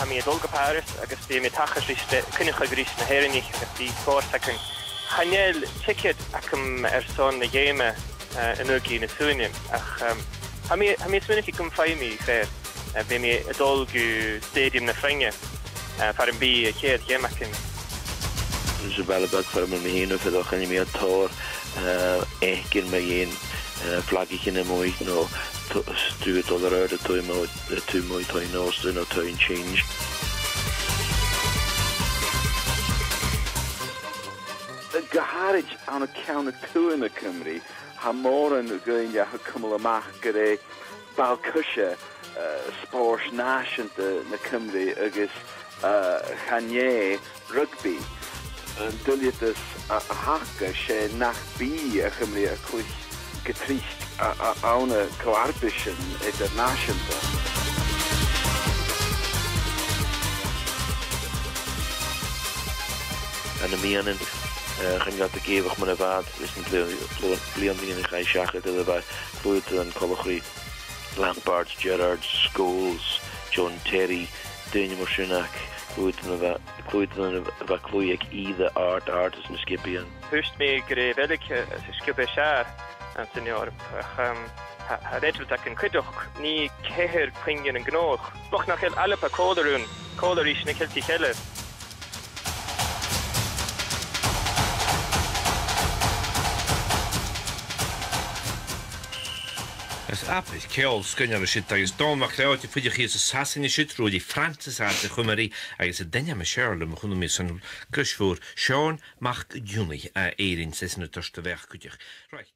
mi dulga Paris agus bí mi tachas cynnych agris na herinich agus bí fórsacyn. Chanel ticket acum son na géime yn ugi na súnim ach ha mi swynig I gym faimi fer bí mi dulgu stadium na Ffringe far yn bí chéad géimacyn. Dus ballenbak voor mijn heen of dat gaan meer toor keer met een vlaggetje in mooi no stuur dollar uit de twee mooi toy noos de no toy change. Geharrig aan het count toe in de Cymru ha moren going ja gekomen maak gere balkusje sport nation na Cymru agus chanie rugby. Dulliet is a hake sé nach bí a chymru a chuich getricht ána coarbischen internationalta. En de mianen gaan dat de geewig met een waard is een blian die in de geisjagen dat wij vloeien en collegie Lampard, Gerrard, Scholes, John Terry, Daniel Marcinak. Clwyddyn va clwyig either artist yn sgibian. Hwst mi gre velig skibbe siar an senior. Ha redwyd ac yn cydwch ni cehyr cwingin yn gnoch. Boch nach hel alle pa kolerun. Koler is na kelti heller. As app is ceol sgynnar y siit agus dón mac leoit I fwydig chi as y sasin I siit rwyd I Francis at y chwmari agus y denia ma Cheryl am chwnnw mi son grisfwr Sean Mach Juni a eirin sesyn y dyrst y fech cwydych. Right.